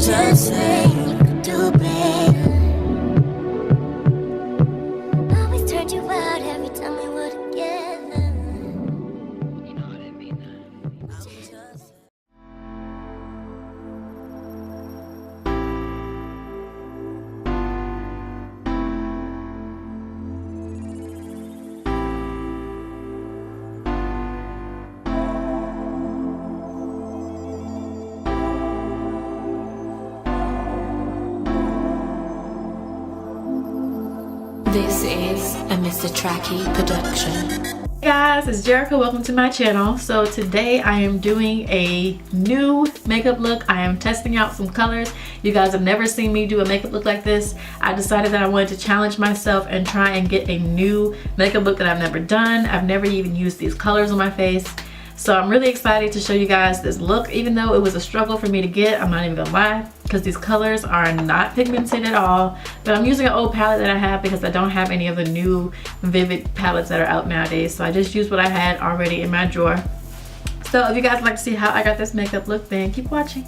should say you could do better. Always turned you out every time we were together. You know what I mean? This is a Mr. Tracky production. Hey guys, it's Jerika. Welcome to my channel. So today I am doing a new makeup look. I am testing out some colors. You guys have never seen me do a makeup look like this. I decided that I wanted to challenge myself and try and get a new makeup look that I've never done. I've never even used these colors on my face. So I'm really excited to show you guys this look, even though it was a struggle for me to get. I'm not even gonna lie, because these colors are not pigmented at all. But I'm using an old palette that I have because I don't have any of the new vivid palettes that are out nowadays. So I just used what I had already in my drawer. So if you guys like to see how I got this makeup look, then keep watching.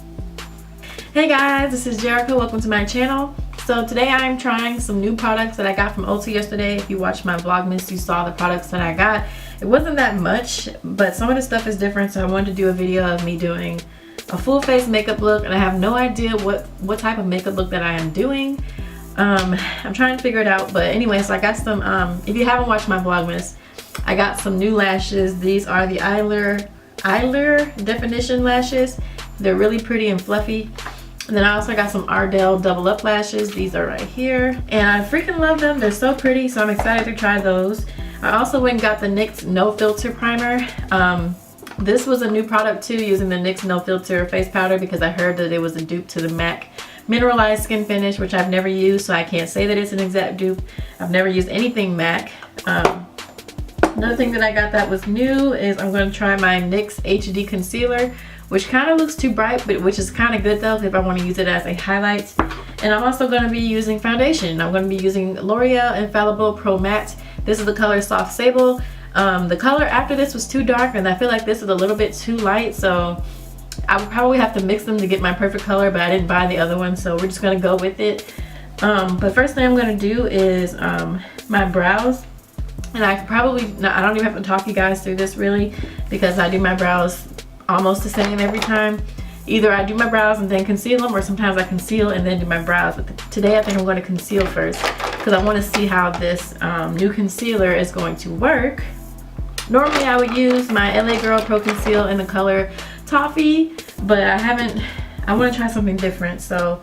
Hey guys, this is Jerika. Welcome to my channel. So today I am trying some new products that I got from Ulta yesterday. If you watched my Vlogmas, you saw the products that I got. It wasn't that much, but some of the stuff is different, so I wanted to do a video of me doing a full face makeup look, and I have no idea what type of makeup look that I am doing. I'm trying to figure it out, but anyway, so I got some, if you haven't watched my Vlogmas, I got some new lashes. These are the Eyelure Definition lashes. They're really pretty and fluffy. And then I also got some Ardell Double Up lashes. These are right here. And I freaking love them. They're so pretty, so I'm excited to try those. I also went and got the NYX No Filter Primer. This was a new product too, using the NYX No Filter face powder, because I heard that it was a dupe to the MAC Mineralized Skin Finish, which I've never used, so I can't say that it's an exact dupe. I've never used anything MAC. Another thing that I got that was new is I'm going to try my NYX HD Concealer, which kind of looks too bright, but which is kind of good though if I want to use it as a highlight. And I'm also going to be using foundation. I'm going to be using L'Oreal Infallible Pro Matte. This is the color Soft Sable. The color after this was too dark, and I feel like this is a little bit too light, so I would probably have to mix them to get my perfect color, but I didn't buy the other one, so we're just going to go with it. But first thing I'm going to do is my brows. And I don't even have to talk you guys through this really, because I do my brows almost the same every time. Either I do my brows and then conceal them, or sometimes I conceal and then do my brows. But today I think I'm going to conceal first, because I want to see how this new concealer is going to work. Normally I would use my LA Girl Pro Conceal in the color Toffee, but I want to try something different. So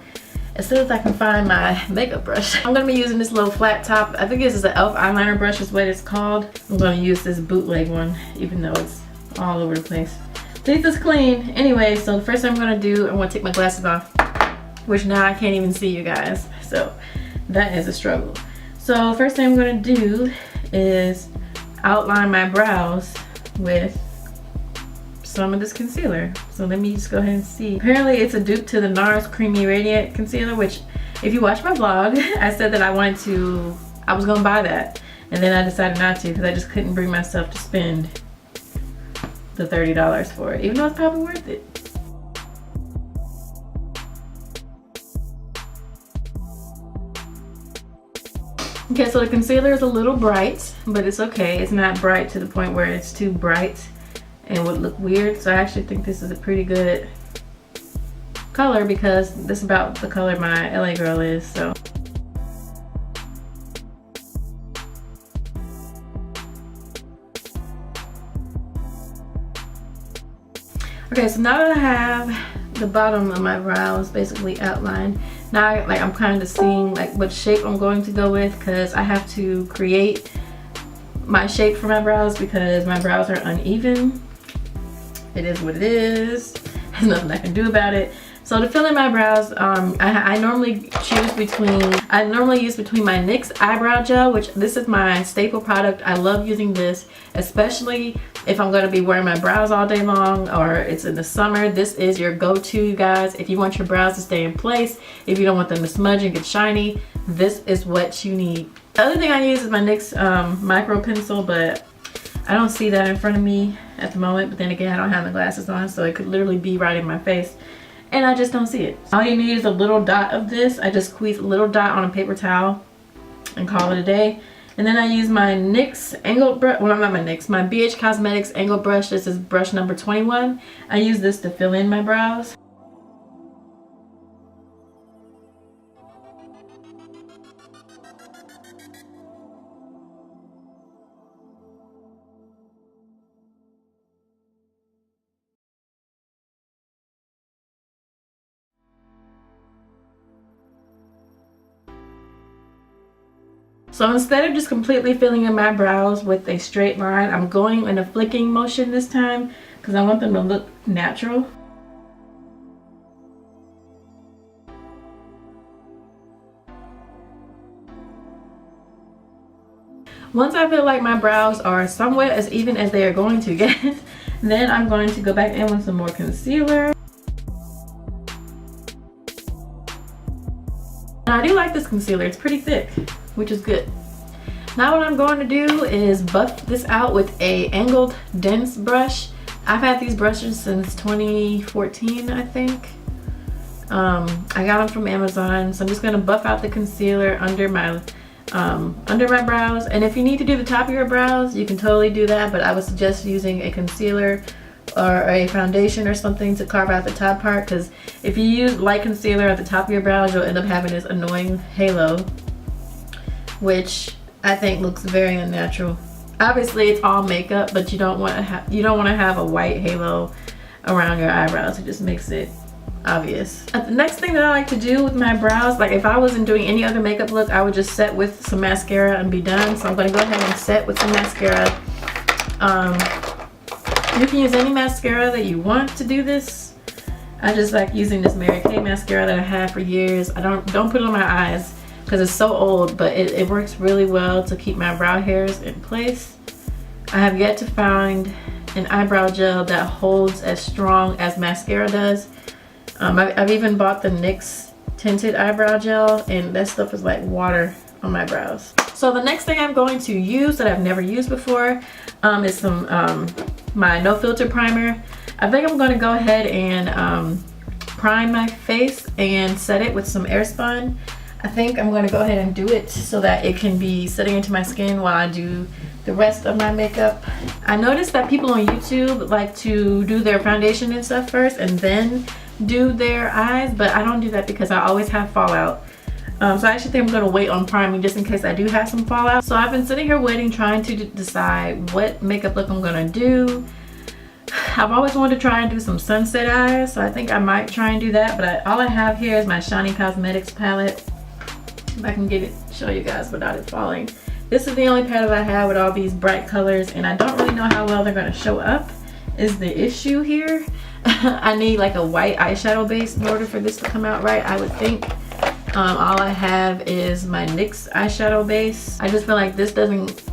as soon as I can find my makeup brush, I'm going to be using this little flat top. I think this is an e.l.f. eyeliner brush is what it's called. I'm going to use this bootleg one, even though it's all over the place. This is clean. Anyway, so the first thing I'm going to do, I want to take my glasses off, which now I can't even see you guys. So that is a struggle. So first thing I'm going to do is outline my brows with some of this concealer. So let me just go ahead and see. Apparently it's a dupe to the NARS Creamy Radiant Concealer, which if you watch my vlog, I said that I was gonna buy that, and then I decided not to because I just couldn't bring myself to spend the $30 for it, even though it's probably worth it. Okay, so the concealer is a little bright, but it's okay. It's not bright to the point where it's too bright and would look weird. So I actually think this is a pretty good color, because this is about the color my LA Girl is. So okay, so now that I have the bottom of my brows basically outlined, now I'm kind of seeing like what shape I'm going to go with, because I have to create my shape for my brows because my brows are uneven. It is what it is. There's nothing I can do about it. So to fill in my brows, I normally use between my NYX eyebrow gel, which this is my staple product. I love using this, especially if I'm going to be wearing my brows all day long or it's in the summer. This is your go-to, you guys. If you want your brows to stay in place, if you don't want them to smudge and get shiny, this is what you need. The other thing I use is my NYX micro pencil, but I don't see that in front of me at the moment. But then again, I don't have my glasses on, so it could literally be right in my face and I just don't see it. All you need is a little dot of this. I just squeeze a little dot on a paper towel and call it a day. And then I use my NYX angled brush, well not my NYX, my BH Cosmetics angled brush. This is brush number 21. I use this to fill in my brows. So instead of just completely filling in my brows with a straight line, I'm going in a flicking motion this time because I want them to look natural. Once I feel like my brows are somewhat as even as they are going to get, then I'm going to go back in with some more concealer. Now I do like this concealer, it's pretty thick, which is good. Now what I'm going to do is buff this out with a angled dense brush. I've had these brushes since 2014, I think. I got them from Amazon, so I'm just going to buff out the concealer under my brows. And if you need to do the top of your brows, you can totally do that, but I would suggest using a concealer or a foundation or something to carve out the top part, because if you use light concealer at the top of your brows, you'll end up having this annoying halo, which I think looks very unnatural. Obviously it's all makeup, but you don't want to have a white halo around your eyebrows. It just makes it obvious. The next thing that I like to do with my brows, like if I wasn't doing any other makeup look, I would just set with some mascara and be done. So I'm going to go ahead and set with some mascara. You can use any mascara that you want to do this. I just like using this Mary Kay mascara that I had for years. I don't put it on my eyes because it's so old, but it works really well to keep my brow hairs in place. I have yet to find an eyebrow gel that holds as strong as mascara does. I've even bought the NYX tinted eyebrow gel, and that stuff is like water on my brows. So the next thing I'm going to use that I've never used before is some my no filter primer. I think I'm going to go ahead and prime my face and set it with some Airspun. I think I'm going to go ahead and do it so that it can be setting into my skin while I do the rest of my makeup. I noticed that people on YouTube like to do their foundation and stuff first and then do their eyes, but I don't do that because I always have fallout. So I actually think I'm going to wait on priming just in case I do have some fallout. So I've been sitting here waiting, trying to decide what makeup look I'm going to do. I've always wanted to try and do some sunset eyes, so I think I might try and do that. But all I have here is my SHANY Cosmetics palette. If I can get it, show you guys without it falling. This is the only palette I have with all these bright colors, and I don't really know how well they're going to show up is the issue here. I need like a white eyeshadow base in order for this to come out right, I would think. All I have is my NYX eyeshadow base. I just feel like this doesn't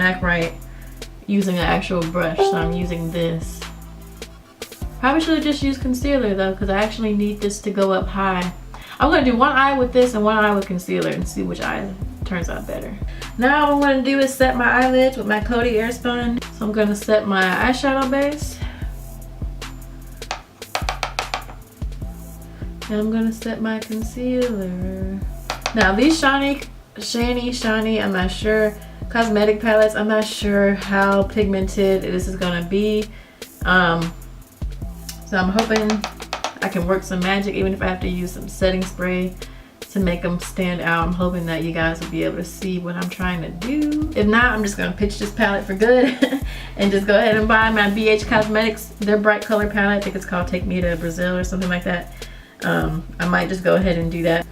act right using an actual brush, so I'm using this. Probably should have just used concealer though, because I actually need this to go up high. I'm going to do one eye with this and one eye with concealer and see which eye turns out better. Now what I'm going to do is set my eyelids with my Coty Airspun. So I'm going to set my eyeshadow base. And I'm going to set my concealer. Now these SHANY, I'm not sure, cosmetic palettes, I'm not sure how pigmented this is going to be. So I'm hoping I can work some magic, even if I have to use some setting spray to make them stand out. I'm hoping that you guys will be able to see what I'm trying to do. If not, I'm just going to pitch this palette for good and just go ahead and buy my BH Cosmetics, their bright color palette. I think it's called Take Me to Brazil or something like that. I might just go ahead and do that.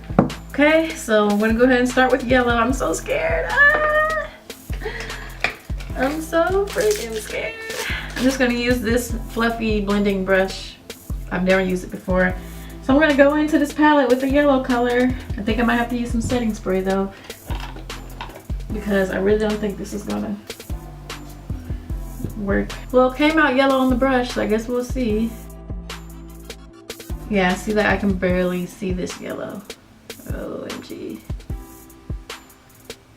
Okay, so I'm gonna go ahead and start with yellow. I'm so scared. I'm so freaking scared. I'm just gonna use this fluffy blending brush. I've never used it before. So I'm gonna go into this palette with the yellow color. I think I might have to use some setting spray though, because I really don't think this is gonna work. Well, it came out yellow on the brush, so I guess we'll see. Yeah, see that I can barely see this yellow. OMG.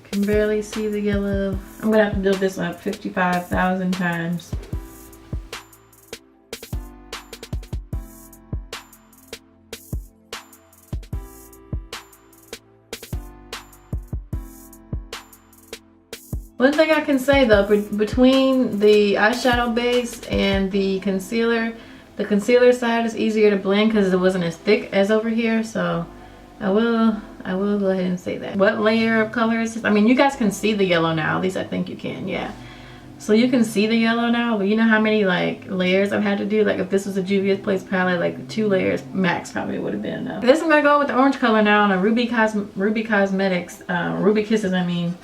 Can barely see the yellow. I'm gonna have to build this up 55,000 times. One thing I can say though, between the eyeshadow base and the concealer side is easier to blend because it wasn't as thick as over here. So I will go ahead and say that. What layer of color is this? I mean, you guys can see the yellow now. At least I think you can, yeah. So you can see the yellow now, but you know how many like layers I've had to do? Like if this was a Juvia's Place palette, like 2 layers max probably would have been enough. This I'm gonna go with the orange color now on a Ruby Cosmetics, Ruby Kisses I mean,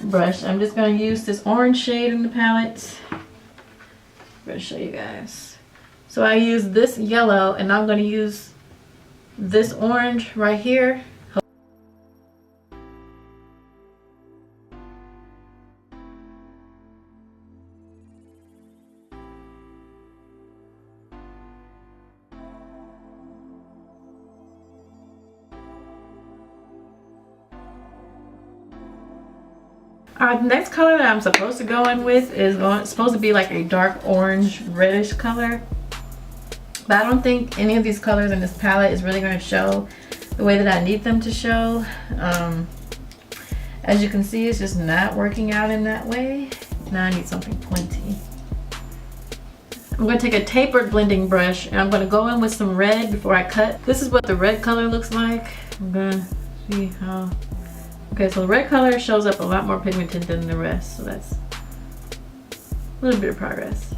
brush. I'm just gonna use this orange shade in the palette. I'm gonna show you guys. So I use this yellow and I'm gonna use this orange right here. The next color that I'm supposed to go in with is supposed to be like a dark orange reddish color. But I don't think any of these colors in this palette is really going to show the way that I need them to show. As you can see, it's just not working out in that way. Now I need something pointy. I'm going to take a tapered blending brush and I'm going to go in with some red before I cut. This is what the red color looks like. I'm going to see how... Okay, so the red color shows up a lot more pigmented than the rest, so that's a little bit of progress.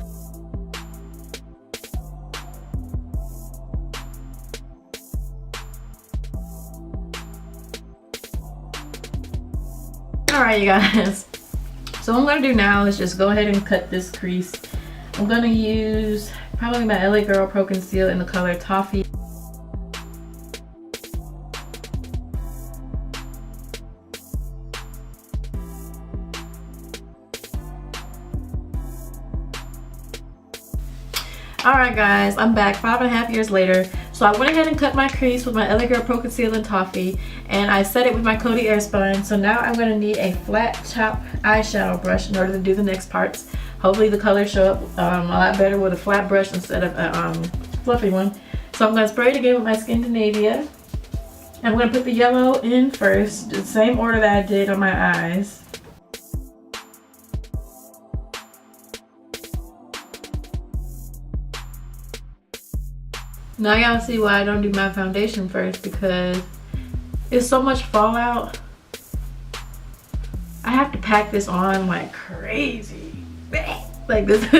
Alright you guys, so what I'm going to do now is just go ahead and cut this crease. I'm going to use probably my LA Girl Pro Conceal in the color Toffee. Alright guys, I'm back 5.5 years later. So I went ahead and cut my crease with my LA Girl Pro Conceal in Toffee, and I set it with my Coty Airspun. So now I'm going to need a flat top eyeshadow brush in order to do the next parts. Hopefully the colors show up a lot better with a flat brush instead of a fluffy one. So I'm going to spray it again with my Skindinavia. I'm going to put the yellow in first, the same order that I did on my eyes. Now y'all see why I don't do my foundation first, because it's so much fallout. I have to pack this on like crazy. Like this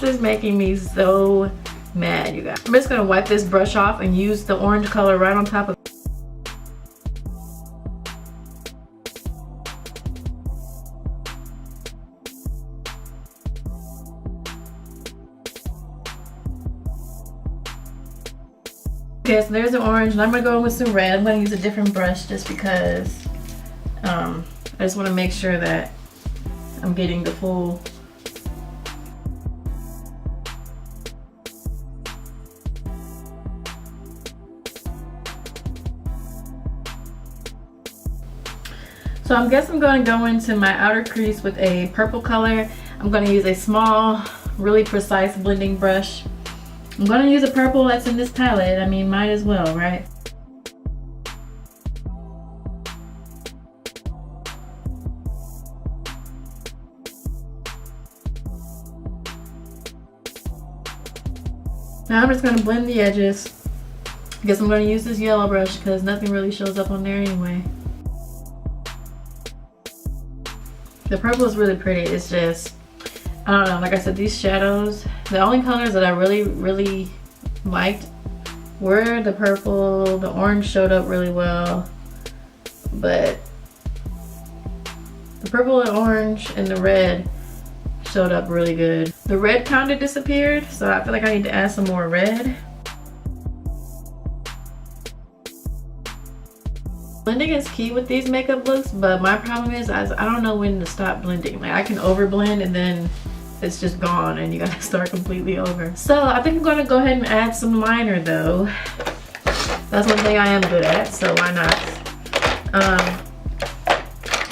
is making me so mad, you guys. I'm just gonna wipe this brush off and use the orange color right on top of it. Okay, so there's the orange, and I'm gonna go in with some red. I'm gonna use a different brush just because I just want to make sure that I'm getting the full. So I guess I'm going to go into my outer crease with a purple color. I'm going to use a small, really precise blending brush. I'm going to use a purple that's in this palette. I mean, might as well, right? Now I'm just going to blend the edges. I guess I'm going to use this yellow brush because nothing really shows up on there anyway. The purple is really pretty. It's just, I don't know, like I said, these shadows, the only colors that I really liked were the purple. The orange showed up really well, but the purple and orange and the red showed up really good. The red kind of disappeared, so I feel like I need to add some more red. Blending is key with these makeup looks, but my problem is I don't know when to stop blending. Like I can over blend and then it's just gone and you gotta start completely over. So I think I'm gonna go ahead and add some liner though. That's one thing I am good at, so why not?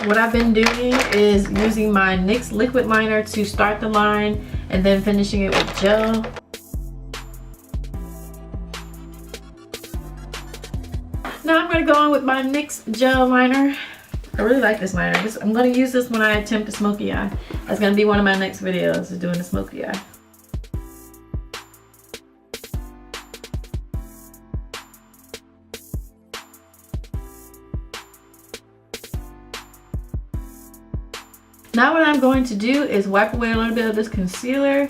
What I've been doing is using my NYX liquid liner to start the line and then finishing it with gel. Now I'm going to go on with my NYX gel liner. I really like this liner. I'm gonna use this when I attempt a smoky eye. That's gonna be one of my next videos, is doing a smoky eye. Now what I'm going to do is wipe away a little bit of this concealer,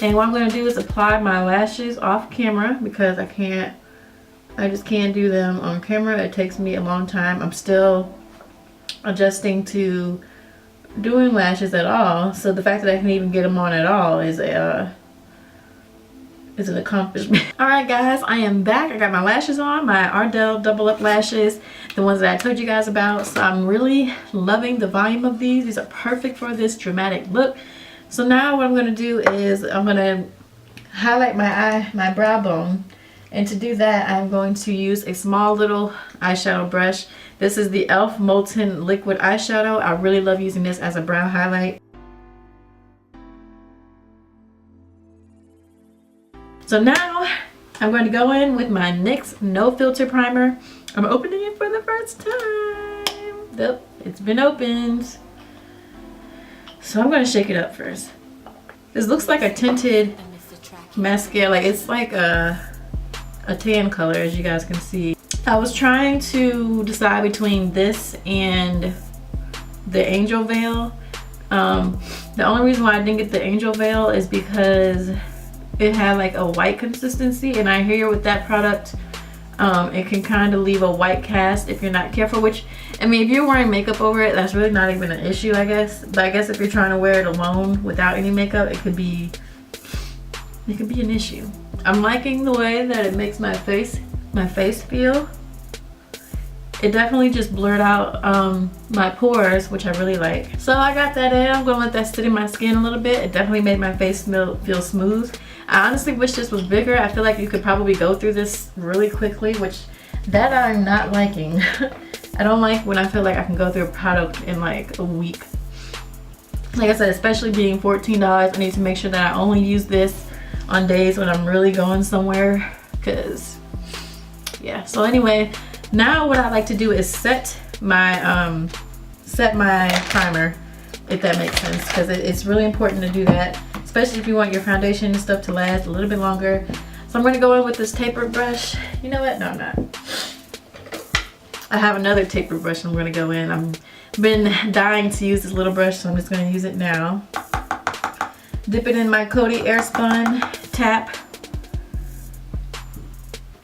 and what I'm going to do is apply my lashes off camera because I just can't do them on camera. It takes me a long time. I'm still adjusting to doing lashes at all, so the fact that I can even get them on at all is an accomplishment. Alright guys, I am back. I got my lashes on, my Ardell double up lashes, the ones that I told you guys about. So I'm really loving the volume of these. These are perfect for this dramatic look. So now what I'm going to do is I'm going to highlight my brow bone. And to do that, I'm going to use a small little eyeshadow brush. This is the e.l.f. Molten Liquid Eyeshadow. I really love using this as a brow highlight. So now I'm going to go in with my NYX No Filter Primer. I'm opening it for the first time. Yep, it's been opened. So I'm going to shake it up first. This looks like a tinted mascara. Like it's like a tan color, as you guys can see. I was trying to decide between this and the Angel Veil. The only reason why I didn't get the Angel Veil is because it had like a white consistency, and I hear with that product it can kind of leave a white cast if you're not careful, which, I mean, if you're wearing makeup over it, that's really not even an issue, I guess. But I guess if you're trying to wear it alone without any makeup, it could be an issue. I'm liking the way that it makes my face feel. It definitely just blurred out my pores, which I really like. So I got that in. I'm gonna let that sit in my skin a little bit. It definitely made my face feel smooth. I honestly wish this was bigger. I feel like you could probably go through this really quickly, which that I'm not liking. I don't like when I feel like I can go through a product in like a week. Like I said, especially being $14, I need to make sure that I only use this on days when I'm really going somewhere, because yeah. So anyway, now what I like to do is set my primer, if that makes sense, because it's really important to do that, especially if you want your foundation and stuff to last a little bit longer. So I'm going to go in with this tapered brush. You know what? No, I'm not. I have another tapered brush I'm going to go in. I've been dying to use this little brush, so I'm just going to use it now. Dip it in my Coty Airspun, tap,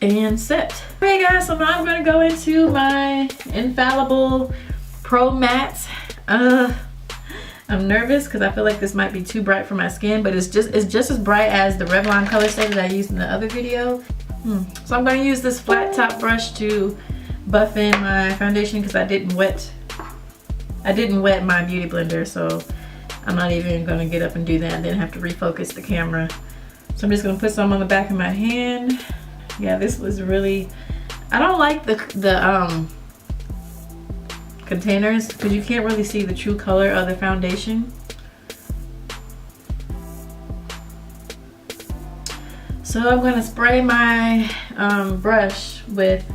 and set. Okay guys, so now I'm going to go into my Infallible Pro Matte. I'm nervous because I feel like this might be too bright for my skin, but it's just as bright as the Revlon color shade that I used in the other video. So I'm going to use this flat top brush to buff in my foundation because I didn't wet my beauty blender, so I'm not even going to get up and do that and then have to refocus the camera. So I'm just going to put some on the back of my hand. Yeah, this was really, I don't like the containers because you can't really see the true color of the foundation. So I'm going to spray my brush with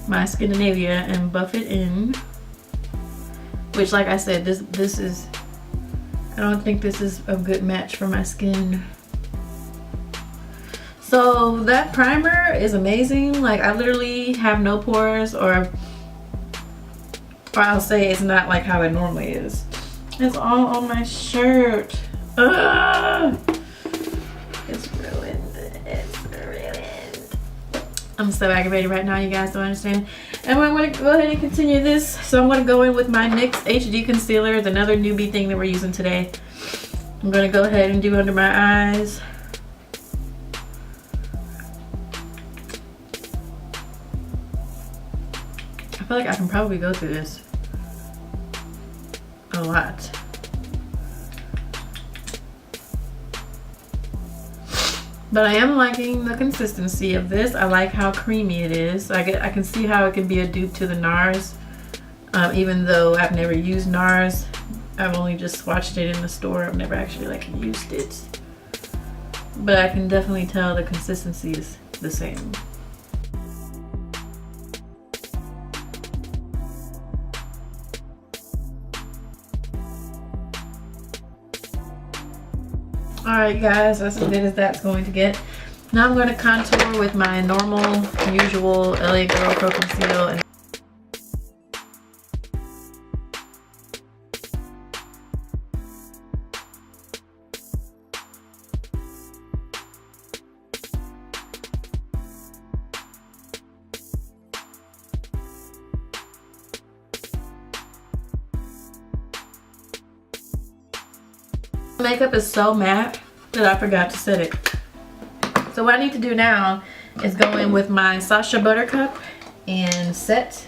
my Skindinavia and buff it in. Which, like I said, this is, I don't think this is a good match for my skin. So that primer is amazing. Like, I literally have no pores, or I'll say it's not like how it normally is. It's all on my shirt. Ugh! It's ruined. It's ruined. I'm so aggravated right now, you guys don't understand. And I'm going to go ahead and continue this. So I'm going to go in with my NYX HD Concealer, another newbie thing that we're using today. I'm going to go ahead and do under my eyes. I feel like I can probably go through this a lot. But I am liking the consistency of this. I like how creamy it is. I can see how it can be a dupe to the NARS. Even though I've never used NARS. I've only just swatched it in the store. I've never actually like used it. But I can definitely tell the consistency is the same. Alright guys, that's as good as that's going to get. Now I'm going to contour with my normal, usual LA Girl Pro Conceal. And makeup is so matte that I forgot to set it. So what I need to do now is go in with my SACHA Buttercup and set.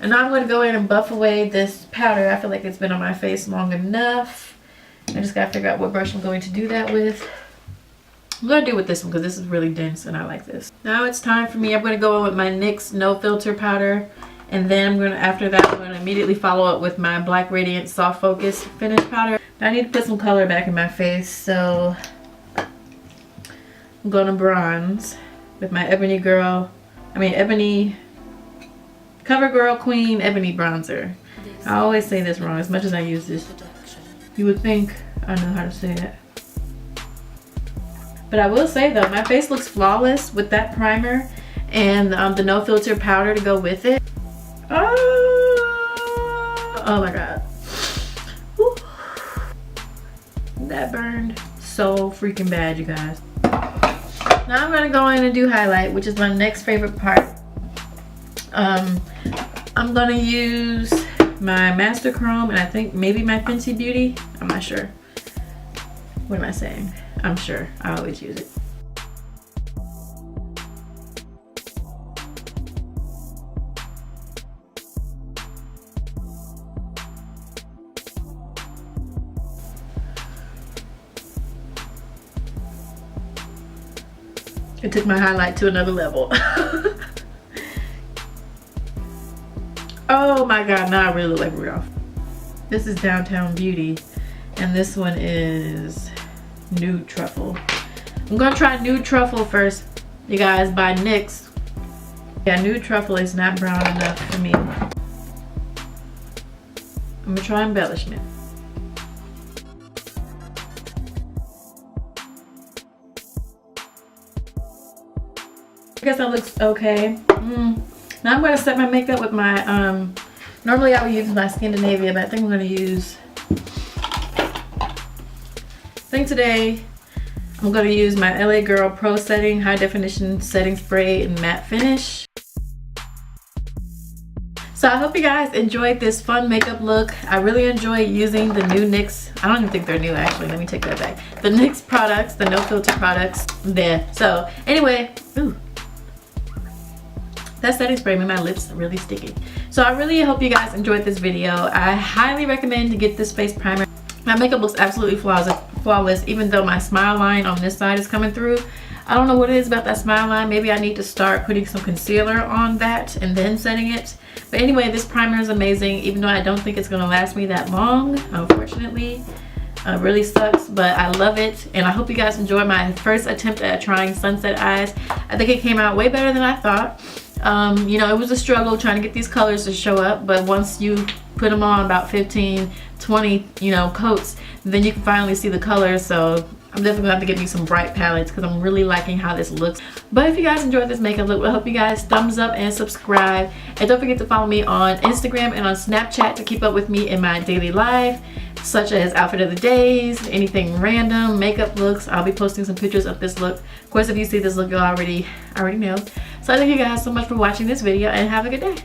And now I'm going to go in and buff away this powder. I feel like it's been on my face long enough. I just got to figure out what brush I'm going to do that with. I'm going to do it with this one because this is really dense and I like this. Now it's time for me. I'm going to go in with my NYX No Filter powder. And then I'm going to, after that, I'm going to immediately follow up with my Black Radiant Soft Focus Finish powder. I need to put some color back in my face. So I'm going to bronze with my Ebony CoverGirl Queen Ebony Bronzer. I always say this wrong as much as I use this. You would think I know how to say that. But I will say though, my face looks flawless with that primer and the No Filter powder to go with it. Oh my god. Whew. That burned so freaking bad, you guys. Now I'm gonna go in and do highlight, which is my next favorite part. I'm gonna use my Master Chrome and I think maybe my Fenty Beauty. I'm not sure. What am I saying? I'm sure. I always use it. It took my highlight to another level. Oh my god, now I really look like Rudolph. This is Downtown Beauty, and this one is Nude Truffle. I'm gonna try Nude Truffle first, you guys, by NYX. Yeah, Nude Truffle is not brown enough for me. I'm gonna try Embellishment. I guess that looks okay. Now I'm going to set my makeup with my, normally I would use my Skindinavia, but I think I'm going to use, today I'm going to use my LA Girl Pro Setting High Definition Setting Spray and Matte Finish. So I hope you guys enjoyed this fun makeup look. I really enjoy using the new NYX, I don't even think they're new actually, let me take that back. The NYX products, the No Filter products there. So anyway, ooh. That setting spray made my lips really sticky. So I really hope you guys enjoyed this video. I highly recommend to get this face primer. My makeup looks absolutely flawless, even though my smile line on this side is coming through. I don't know what it is about that smile line. Maybe I need to start putting some concealer on that and then setting it. But anyway, this primer is amazing, even though I don't think it's going to last me that long, unfortunately. It really sucks, but I love it, and I hope you guys enjoyed my first attempt at trying Sunset Eyes. I think it came out way better than I thought. You know, it was a struggle trying to get these colors to show up, but once you put them on about 15, 20, you know, coats, then you can finally see the colors. So I'm definitely gonna have to get me some bright palettes because I'm really liking how this looks. But if you guys enjoyed this makeup look, I hope you guys thumbs up and subscribe, and don't forget to follow me on Instagram and on Snapchat to keep up with me in my daily life, such as outfit of the days, anything random, makeup looks. I'll be posting some pictures of this look. Of course, if you see this look, you'll already know. So I thank you guys so much for watching this video, and have a good day.